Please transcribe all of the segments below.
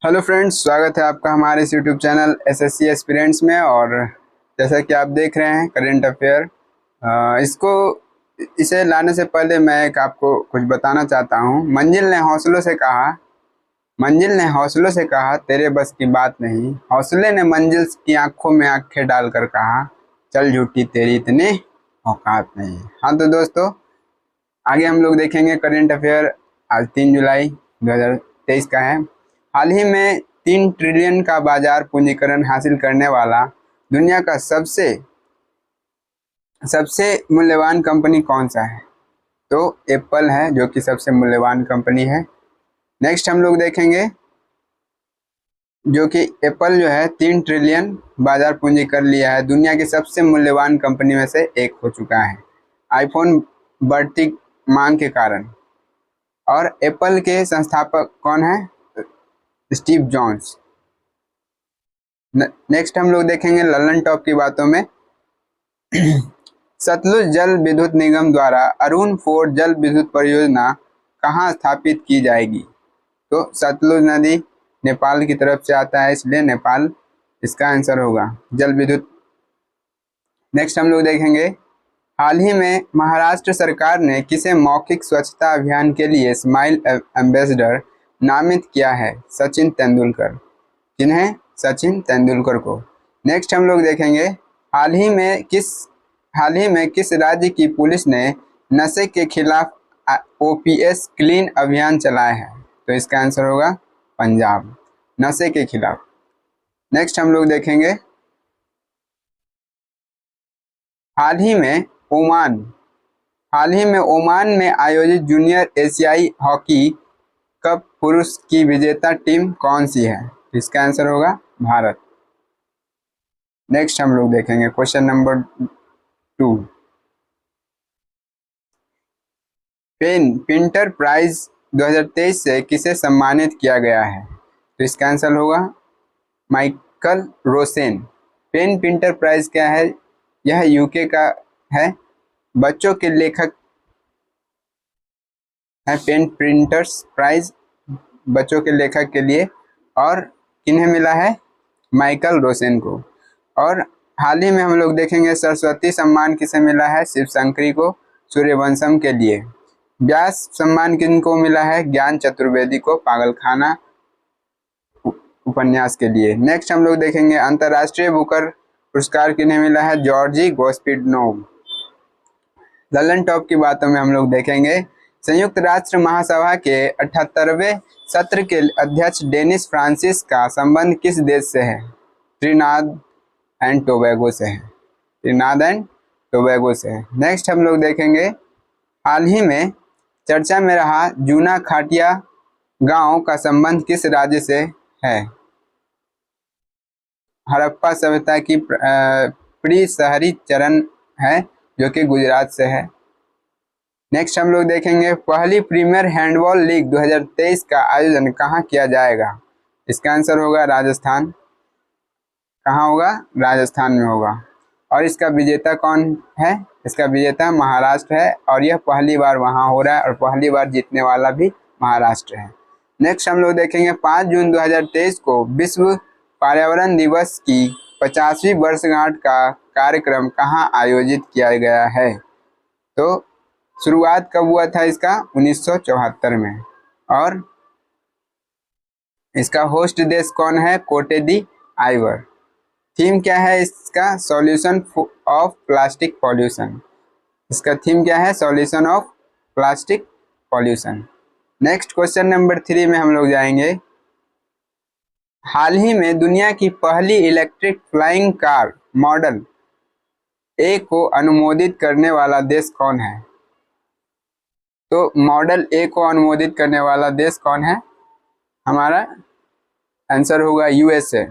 Hello friends, स्वागत है आपका हमारे इस यूट्यूब चैनल एसएससी एस्पिरेंट्स में। और जैसा कि आप देख रहे हैं करंट अफेयर, इसको इसे लाने से पहले मैं एक आपको कुछ बताना चाहता हूँ। मंजिल ने हौसलों से कहा तेरे बस की बात नहीं। हौसले ने मंजिल की आंखों में आंखें डालकर कहा चल झूठी तेरी इतनी औकात नहीं। हाँ तो दोस्तों, आगे हम लोग देखेंगे करंट अफेयर। आज 3 जुलाई 2023 का है। हाल ही में 3 ट्रिलियन का बाजार पूंजीकरण हासिल करने वाला दुनिया का सबसे सबसे मूल्यवान कंपनी कौन सा है? तो एप्पल है, जो कि सबसे मूल्यवान कंपनी है। नेक्स्ट हम लोग देखेंगे जो कि एप्पल जो है 3 ट्रिलियन बाजार पूंजी कर लिया है, दुनिया की सबसे मूल्यवान कंपनी में से एक हो चुका है आईफोन बढ़ती मांग के कारण। और एप्पल के संस्थापक कौन है? Steve jobs. नेक्स्ट हम लोग देखेंगे ललन टॉप की बातों में। सतलुज जल विद्युत निगम द्वारा अरुण फोर्ट जल विद्युत परियोजना कहाँ स्थापित की जाएगी? तो सतलुज नदी नेपाल की तरफ से आता है, इसलिए नेपाल इसका आंसर होगा जल विद्युत। नेक्स्ट हम लोग देखेंगे हाल ही में महाराष्ट्र सरकार ने किसे मौखिक स्वच्छता अभियान के लिए स्माइल एम्बेसडर नामित किया है? सचिन तेंदुलकर। किन्हें? सचिन तेंदुलकर को। नेक्स्ट हम लोग देखेंगे हाल ही में किस राज्य की पुलिस ने नशे के खिलाफ ओपीएस क्लीन अभियान चलाया है? तो इसका आंसर होगा पंजाब, नशे के खिलाफ। नेक्स्ट हम लोग देखेंगे हाल ही में ओमान में आयोजित जूनियर एशियाई हॉकी कप पुरुष की विजेता टीम कौन सी है? इसका आंसर होगा भारत। नेक्स्ट हम लोग देखेंगे क्वेश्चन नंबर 2। पिंटर प्राइज 2023 से किसे सम्मानित किया गया है? तो इसका आंसर होगा Michael Rosen. PEN Pinter prize क्या है? यह यूके का है, बच्चों के लेखक है। पेन प्रिंटर्स प्राइज बच्चों के लेखक के लिए। और किन्हें मिला है? माइकल रोसेन को। और हाल ही में हम लोग देखेंगे सरस्वती सम्मान किसे मिला है? शिवशंकरी को, सूर्यवंशम के लिए। व्यास सम्मान किनको मिला है? ज्ञान चतुर्वेदी को, पागलखाना उपन्यास के लिए। नेक्स्ट हम लोग देखेंगे अंतर्राष्ट्रीय बुकर पुरस्कार किन्हें मिला है? जॉर्जी गोस्पिडनोव। ललन टॉप की बातों में हम लोग देखेंगे संयुक्त राष्ट्र महासभा के 78वें सत्र के अध्यक्ष डेनिस फ्रांसिस का संबंध किस देश से है? त्रिनाद एंड टोबैगो से है। त्रिनाद एंड टोबैगो से है। नेक्स्ट हम लोग देखेंगे हाल ही में चर्चा में रहा जूना खाटिया गांव का संबंध किस राज्य से है? हड़प्पा सभ्यता की प्री शहरी चरण है, जो कि गुजरात से है। नेक्स्ट हम लोग देखेंगे पहली प्रीमियर हैंडबॉल लीग 2023 का आयोजन कहाँ किया जाएगा? इसका आंसर होगा राजस्थान। कहाँ होगा? राजस्थान में होगा। और इसका विजेता कौन है? इसका विजेता महाराष्ट्र है, और यह पहली बार वहाँ हो रहा है, और पहली बार जीतने वाला भी महाराष्ट्र है। नेक्स्ट हम लोग देखेंगे 5 जून 2023 को विश्व पर्यावरण दिवस की 50वीं वर्षगांठ का कार्यक्रम कहाँ आयोजित किया गया है? तो शुरुआत कब हुआ था इसका? 1974 में। और इसका होस्ट देश कौन है? कोटे दी आइवर। थीम क्या है इसका? Solution of plastic pollution. इसका थीम क्या है? Solution of plastic pollution. Next question number 3 में हम लोग जाएंगे हाल ही में दुनिया की पहली इलेक्ट्रिक फ्लाइंग कार मॉडल ए को अनुमोदित करने वाला देश कौन है? तो मॉडल ए को अनुमोदित करने वाला देश कौन है? हमारा आंसर होगा यूएसए,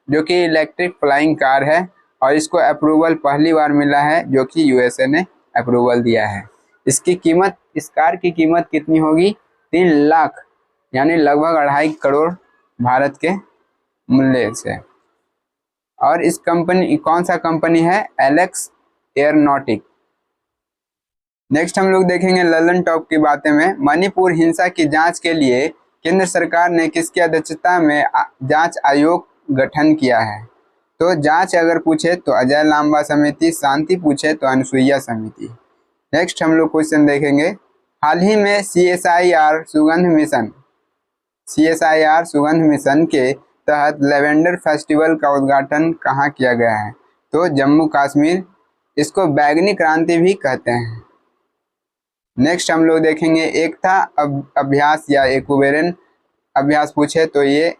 जो कि इलेक्ट्रिक फ्लाइंग कार है, और इसको अप्रूवल पहली बार मिला है, जो कि यूएसए ने अप्रूवल दिया है। इसकी कीमत, इस कार की कीमत कितनी होगी? 3 लाख, यानी लगभग 2.5 करोड़ भारत के मूल्य से। और इस कंपनी, कौन सा कंपनी है? Alex aeronautic. नेक्स्ट हम लोग देखेंगे ललन टॉप की बातें में मणिपुर हिंसा की जांच के लिए केंद्र सरकार ने किसकी अध्यक्षता में जांच आयोग गठन किया है? तो जांच अगर पूछे तो अजय लांबा समिति, शांति पूछे तो अनुसुईया समिति। नेक्स्ट हम लोग क्वेश्चन देखेंगे, हाल ही में CSIR सुगंध मिशन के तहत लेवेंडर फेस्टिवल का उद्घाटन कहाँ किया गया है? तो जम्मू कश्मीर, इसको बैगनी क्रांति भी कहते हैं। नेक्स्ट हम लोग देखेंगे, एकता अभ्यास या इक्वेरियन अभ्यास पूछे तो ये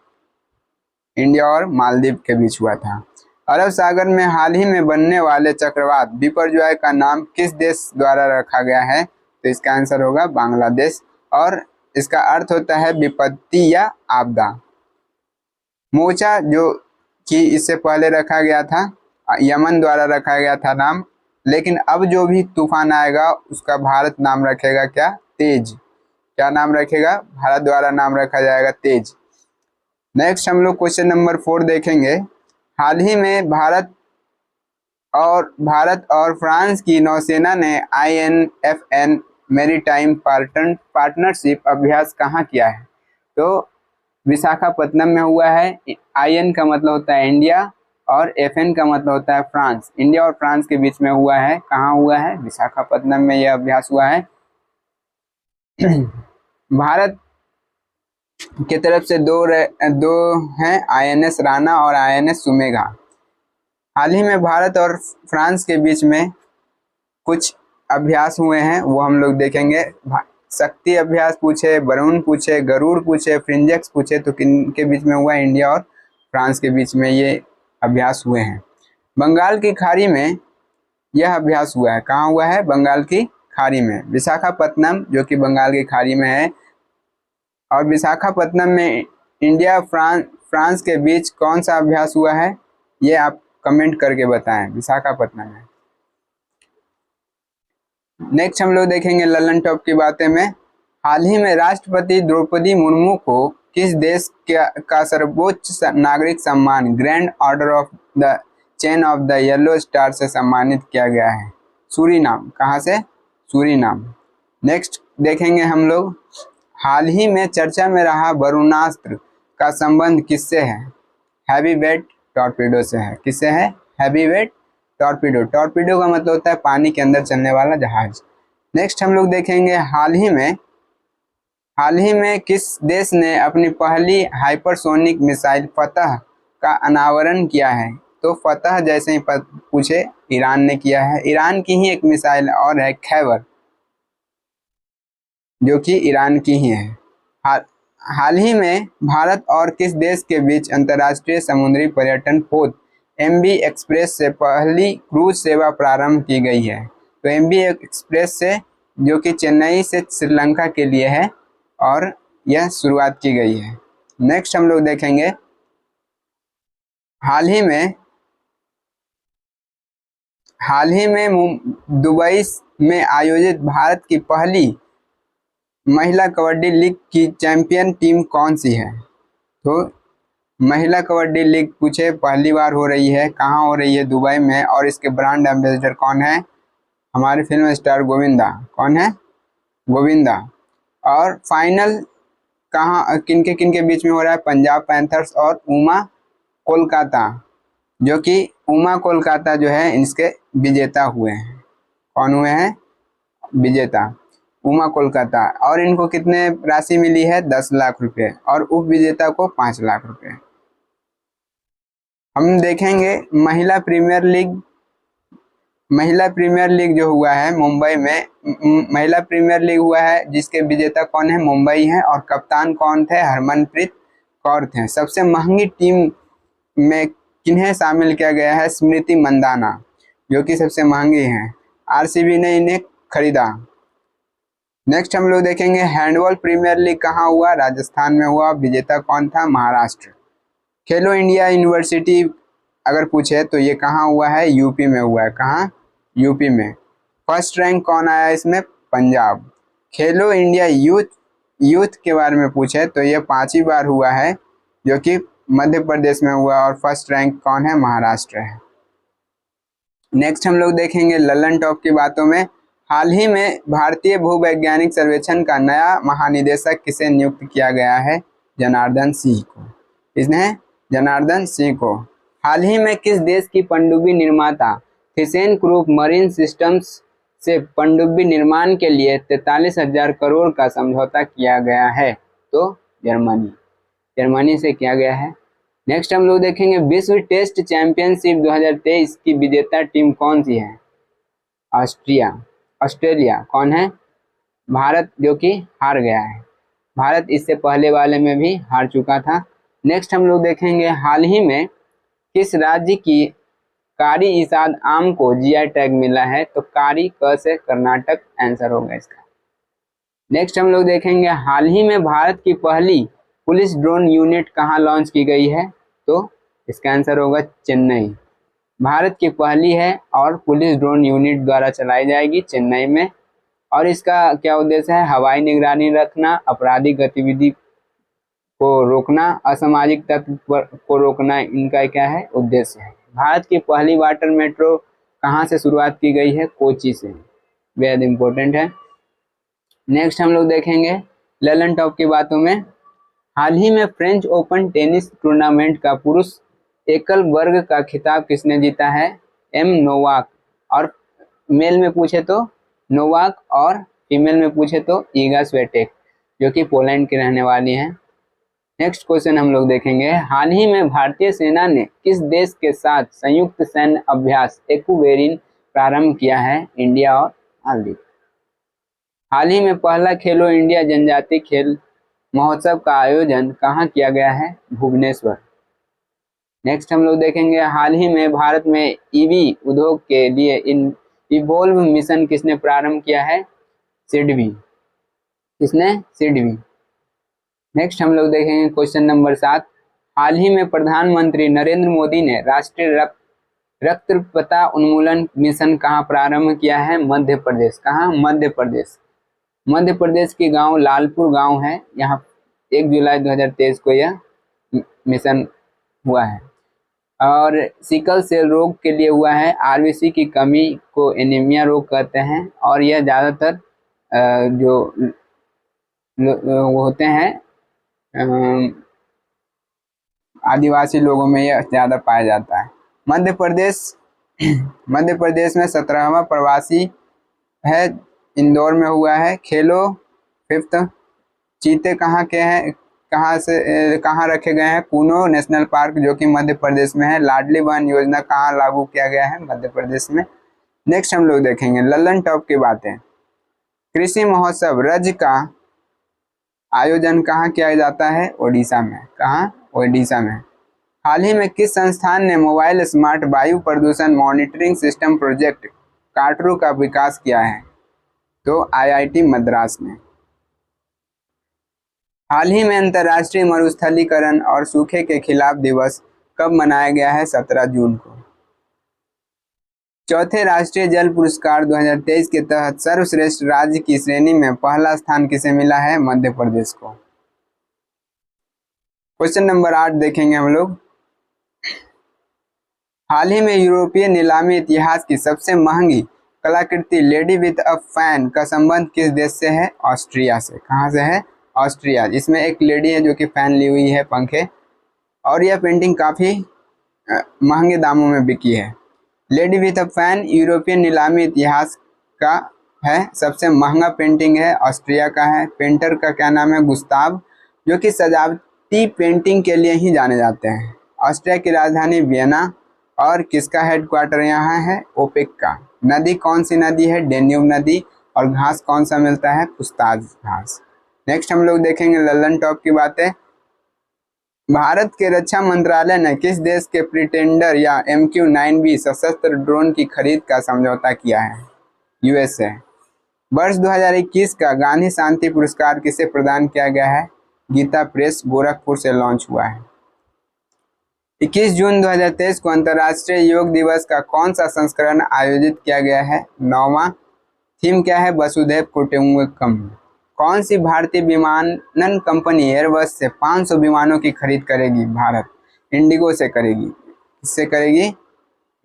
इंडिया और मालदीव के बीच हुआ था। अरब सागर में हाल ही में बनने वाले चक्रवात बिपरजॉय का नाम किस देश द्वारा रखा गया है? तो इसका आंसर होगा बांग्लादेश, और इसका अर्थ होता है विपत्ति या आपदा। मोचा जो कि इससे पहले रखा गया था, यमन द्वारा रखा गया था नाम, लेकिन अब जो भी तूफान आएगा उसका भारत नाम रखेगा क्या? तेज। क्या नाम रखेगा? भारत द्वारा नाम रखा जाएगा तेज। नेक्स्ट हम लोग क्वेश्चन नंबर 4 देखेंगे, हाल ही में भारत और फ्रांस की नौसेना ने INFN मैरीटाइम पार्टनरशिप अभ्यास कहाँ किया है? तो विशाखापत्तनम में हुआ है। IN का मतलब होता है इंडिया और FN का मतलब होता है फ्रांस। इंडिया और फ्रांस के बीच में हुआ है। कहाँ हुआ है? विशाखापत्तनम में यह अभ्यास हुआ है। भारत की तरफ से दो हैं, INS राणा और INS सुमेघा। हाल ही में भारत और फ्रांस के बीच में कुछ अभ्यास हुए हैं, वो हम लोग देखेंगे। शक्ति अभ्यास पूछे, वरुण पूछे, गरुड़ पूछे, फ्रिंजेक्स पूछे तो किन के बीच में हुआ? इंडिया और फ्रांस के बीच में ये अभ्यास हुए हैं। बंगाल की खाड़ी में यह अभ्यास हुआ है। कहाँ हुआ है? बंगाल की खाड़ी में। विशाखापत्तनम जो कि बंगाल की खाड़ी में है, और विशाखापत्तनम में इंडिया फ्रांस के बीच कौन सा अभ्यास हुआ है? ये आप कमेंट करके बताएं। विशाखापत्तनम में। नेक्स्ट हम लोग देखेंगे लल्लन टॉप की बातें में, हाल ही में राष्ट्रपति द्रौपदी मुर्मू को किस देश का सर्वोच्च नागरिक सम्मान grand order of the chain of the yellow star से सम्मानित किया गया है? सूरीनाम। कहाँ से? सूरीनाम। नेक्स्ट देखेंगे हम लोग, हाल ही में चर्चा में रहा वरुणास्त्र का संबंध किससे है? हैवीवेट टॉर्पीडो से है। किससे है? Heavyweight torpedo. टॉर्पीडो का मतलब होता है पानी के अंदर चलने वाला जहाज। नेक्स्ट हम लोग देखेंगे, हाल ही में किस देश ने अपनी पहली हाइपरसोनिक मिसाइल फतह का अनावरण किया है? तो फतह जैसे ही पूछे, ईरान ने किया है। ईरान की ही एक मिसाइल और है खैबर, जो कि ईरान की ही है। हाल ही में भारत और किस देश के बीच अंतर्राष्ट्रीय समुद्री पर्यटन पोत MV एक्सप्रेस से पहली क्रूज सेवा प्रारंभ की गई है? तो MV एक्सप्रेस से, जो कि चेन्नई से श्रीलंका के लिए है, और यह शुरुआत की गई है। नेक्स्ट हम लोग देखेंगे, हाल ही में दुबई में आयोजित भारत की पहली महिला कबड्डी लीग की चैंपियन टीम कौन सी है? तो महिला कबड्डी लीग पूछे, पहली बार हो रही है। कहाँ हो रही है? दुबई में। और इसके ब्रांड एम्बेसडर कौन है? हमारे फिल्म स्टार गोविंदा। कौन है? गोविंदा। और फाइनल कहाँ किनके बीच में हो रहा है? पंजाब पैंथर्स और उमा कोलकाता, जो कि उमा कोलकाता जो है इसके विजेता हुए हैं। कौन हुए हैं? विजेता उमा कोलकाता। और इनको कितने राशि मिली है? 10 लाख रुपए, और उप विजेता को 5 लाख रुपए। हम देखेंगे महिला प्रीमियर लीग जो हुआ है मुंबई में, महिला प्रीमियर लीग हुआ है जिसके विजेता कौन है? मुंबई है। और कप्तान कौन थे? हरमनप्रीत कौर थे। सबसे महंगी टीम में किन्हें शामिल किया गया है? स्मृति मंदाना, जो कि सबसे महंगी हैं। RCB ने इन्हें खरीदा। नेक्स्ट हम लोग देखेंगे, हैंडबॉल प्रीमियर लीग कहाँ हुआ? राजस्थान में हुआ। विजेता कौन था? महाराष्ट्र। खेलो इंडिया यूनिवर्सिटी अगर पूछे तो ये कहाँ हुआ है? यूपी में हुआ है। कहाँ? यूपी में। फर्स्ट रैंक कौन आया इसमें? पंजाब। खेलो इंडिया यूथ के बारे में पूछे तो ये 5वीं बार हुआ है, जो कि मध्य प्रदेश में हुआ, और फर्स्ट रैंक कौन है? महाराष्ट्र है। नेक्स्ट हम लोग देखेंगे लल्लन टॉप की बातों में, हाल ही में भारतीय भूवैज्ञानिक सर्वेक्षण का नया महानिदेशक किसे नियुक्त किया गया है? जनार्दन सिंह को। इसने जनार्दन सिंह को। हाल ही में किस देश की पनडुब्बी निर्माता थिसेन ग्रुप मरीन सिस्टम्स से पनडुब्बी निर्माण के लिए 43,000 करोड़ का समझौता किया गया है? तो जर्मनी से किया गया है। नेक्स्ट हम लोग देखेंगे विश्व टेस्ट चैंपियनशिप 2023 की विजेता टीम कौन सी है? ऑस्ट्रेलिया। कौन है? भारत, जो कि हार गया है। भारत इससे पहले वाले में भी हार चुका था। नेक्स्ट हम लोग देखेंगे हाल ही में किस राज्य की कारी इसाद आम को जीआई टैग मिला है? तो कारी क से कर्नाटक आंसर होगा इसका। नेक्स्ट हम लोग देखेंगे हाल ही में भारत की पहली पुलिस ड्रोन यूनिट कहाँ लॉन्च की गई है? तो इसका आंसर होगा चेन्नई। भारत की पहली है और पुलिस ड्रोन यूनिट द्वारा चलाई जाएगी चेन्नई में। और इसका क्या उद्देश्य है? हवाई निगरानी रखना, आपराधिक गतिविधि को रोकना, असामाजिक तत्व को रोकना, इनका क्या है? उद्देश्य है। भारत की पहली वाटर मेट्रो कहाँ से शुरुआत की गई है? कोची से। बेहद इंपॉर्टेंट है। नेक्स्ट हम लोग देखेंगे ललन टॉप की बातों में हाल ही में फ्रेंच ओपन टेनिस टूर्नामेंट का पुरुष एकल वर्ग का खिताब किसने जीता है? M Novak. और मेल में पूछे तो नोवाक और फीमेल में पूछे तो ईगा स्वेटेक, जो कि पोलैंड की रहने वाली हैं। नेक्स्ट क्वेश्चन हम लोग देखेंगे हाल ही में भारतीय सेना ने किस देश के साथ संयुक्त सैन्य अभ्यास एक्वेरिन प्रारंभ किया है? इंडिया और मालदीव। हाल ही में पहला खेलो इंडिया जनजातीय खेल महोत्सव का आयोजन कहाँ किया गया है? भुवनेश्वर। नेक्स्ट हम लोग देखेंगे हाल ही में भारत में ईवी उद्योग के लिए इवोल्व मिशन किसने प्रारंभ किया है? सिडबी। किसने? सिडबी। नेक्स्ट हम लोग देखेंगे क्वेश्चन नंबर 7 हाल ही में प्रधानमंत्री नरेंद्र मोदी ने राष्ट्रीय रक्तपता उन्मूलन मिशन कहाँ प्रारंभ किया है? मध्य प्रदेश। कहाँ? मध्य प्रदेश। मध्य प्रदेश की गांव लालपुर गांव है। यहाँ 1 जुलाई 2023 को यह मिशन हुआ है। और सिकल सेल रोग के लिए हुआ है। आरबीसी की कमी को एनीमिया रोग कहते हैं। और यह ज़्यादातर जो होते हैं आदिवासी लोगों में यह ज़्यादा पाया जाता है। मध्य प्रदेश में 17वां प्रवासी है, इंदौर में हुआ है। खेलो 5th चीते कहाँ के हैं? कहाँ रखे गए हैं? कूनो नेशनल पार्क, जो कि मध्य प्रदेश में है। लाडली बहन योजना कहाँ लागू किया गया है? मध्य प्रदेश में। नेक्स्ट हम लोग देखेंगे ललन टॉप की बातें। कृषि महोत्सव रज का आयोजन कहाँ किया जाता है? ओडिशा में। कहाँ? ओडिशा में। हाल ही में किस संस्थान ने मोबाइल स्मार्ट वायु प्रदूषण मॉनिटरिंग सिस्टम प्रोजेक्ट काटरू का विकास किया है? तो आईआईटी मद्रास ने। हाल ही में अंतर्राष्ट्रीय मरुस्थलीकरण और सूखे के खिलाफ दिवस कब मनाया गया है? 17 जून को। चौथे राष्ट्रीय जल पुरस्कार 2023 के तहत सर्वश्रेष्ठ राज्य की श्रेणी में पहला स्थान किसे मिला है? मध्य प्रदेश को। क्वेश्चन नंबर 8 देखेंगे हम लोग। हाल ही में यूरोपीय नीलामी इतिहास की सबसे महंगी कलाकृति लेडी विथ अ फैन का संबंध किस देश से है? ऑस्ट्रिया से। कहाँ से है? ऑस्ट्रिया। इसमें एक लेडी है जो कि फैन ली हुई है, पंखे, और यह पेंटिंग काफ़ी महंगे दामों में बिकी है। Lady with a fan European नीलामी इतिहास का है, सबसे महंगा पेंटिंग है, ऑस्ट्रिया का है। पेंटर का क्या नाम है? गुस्ताव, जो कि सजावटी पेंटिंग के लिए ही जाने जाते हैं। ऑस्ट्रिया की राजधानी वियना। और किसका हेडक्वार्टर यहाँ है? ओपेक का। नदी कौन सी नदी है? डेन्यूब नदी। और घास कौन सा मिलता है? पुस्ताज घास। नेक्स्ट हम लोग देखेंगे ललन टॉप की बातें। भारत के रक्षा मंत्रालय ने किस देश के प्रिटेंडर या MQ-9B सशस्त्र ड्रोन की खरीद का समझौता किया है? USA। वर्ष 2021 का गांधी शांति पुरस्कार किसे प्रदान किया गया है? गीता प्रेस, गोरखपुर से लॉन्च हुआ है। 21 जून 2023 को अंतर्राष्ट्रीय योग दिवस का कौन सा संस्करण आयोजित किया गया है? 9वां। थीम क्या है? वसुधैव कुटुंबकम। कौन सी भारतीय विमानन कंपनी एयरबस से 500 विमानों की खरीद करेगी? भारत इंडिगो से करेगी। किससे करेगी?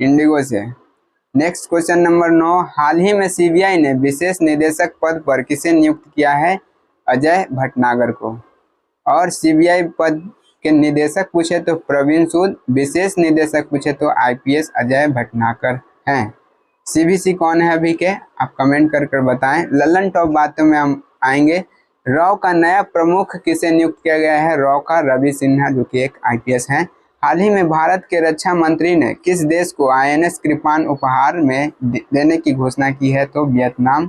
इंडिगो से। नेक्स्ट क्वेश्चन नंबर 9, हाल ही में सीबीआई ने विशेष निदेशक पद पर किसे नियुक्त किया है? अजय भटनागर को। और सीबीआई पद के निदेशक पूछे तो प्रवीण सूद, विशेष निदेशक पूछे तो आईपीएस अजय भटनागर हैं। सीबीसी कौन है अभी के, आप कमेंट कर बताएं। लल्लन टॉप बातों में हम आएंगे। रॉ का नया प्रमुख किसे नियुक्त किया गया है? रॉ का रवि सिन्हा, जो कि एक आईपीएस हैं। हाल ही में भारत के रक्षा मंत्री ने किस देश को आईएनएस कृपान उपहार में देने की घोषणा की है? तो वियतनाम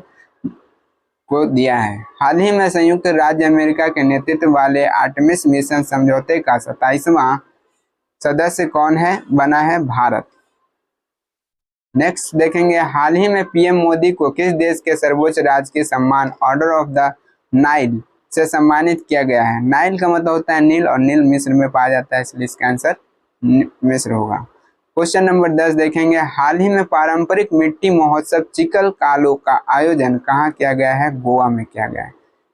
को दिया है। हाल ही में संयुक्त राज्य अमेरिका के नेतृत्व वाले आर्टेमिस मिशन समझौते का 27वां सदस्य कौन है? बना है भारत। नेक्स्ट देखेंगे, हाल ही में पीएम मोदी को किस देश के सर्वोच्च राजकीय सम्मान ऑर्डर ऑफ द नाइल से सम्मानित किया गया है? नाइल का मतलब होता है नील, और नील मिस्र में पाया जाता है, इसलिए इसका आंसर मिस्र होगा। क्वेश्चन नंबर 10 देखेंगे, हाल ही में पारंपरिक मिट्टी महोत्सव चिकल कालो का आयोजन कहाँ किया गया है? गोवा में किया गया है।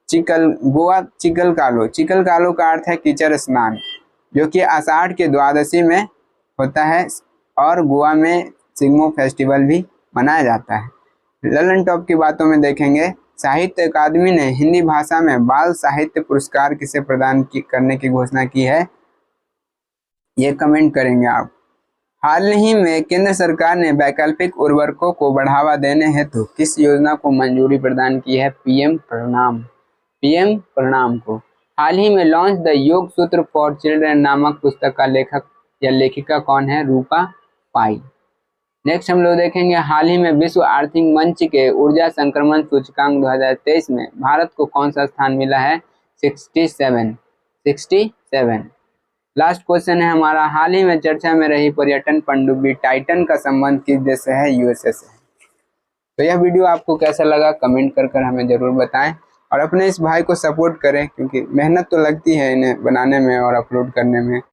गोवा चिकल कालो का अर्थ है कीचड़ स्नान, जो कि आषाढ़ के द्वादशी में होता है, और गोवा में सिग्मो फेस्टिवल भी मनाया जाता है। ललन टॉप की बातों में देखेंगे, साहित्य अकादमी ने हिंदी भाषा में बाल साहित्य पुरस्कार किसे प्रदान करने की घोषणा की है? ये कमेंट करेंगे आप। हाल ही में केंद्र सरकार ने वैकल्पिक उर्वरकों को बढ़ावा देने हेतु किस योजना को मंजूरी प्रदान की है? पीएम प्रणाम को। हाल ही में लॉन्च द योग सूत्र फॉर चिल्ड्रन नामक पुस्तक का लेखक या लेखिका कौन है? रूपा पाई। नेक्स्ट हम लोग देखेंगे, हाल ही में विश्व आर्थिक मंच के ऊर्जा संक्रमण सूचकांक 2023 में भारत को कौन सा स्थान मिला है? 67। लास्ट क्वेश्चन है हमारा, हाल ही में चर्चा में रही पर्यटन पनडुब्बी टाइटन का संबंध किस देश से है? यूएसए से। तो यह वीडियो आपको कैसा लगा कमेंट कर हमें जरूर बताएं, और अपने इस भाई को सपोर्ट करें, क्योंकि मेहनत तो लगती है इन्हें बनाने में और अपलोड करने में।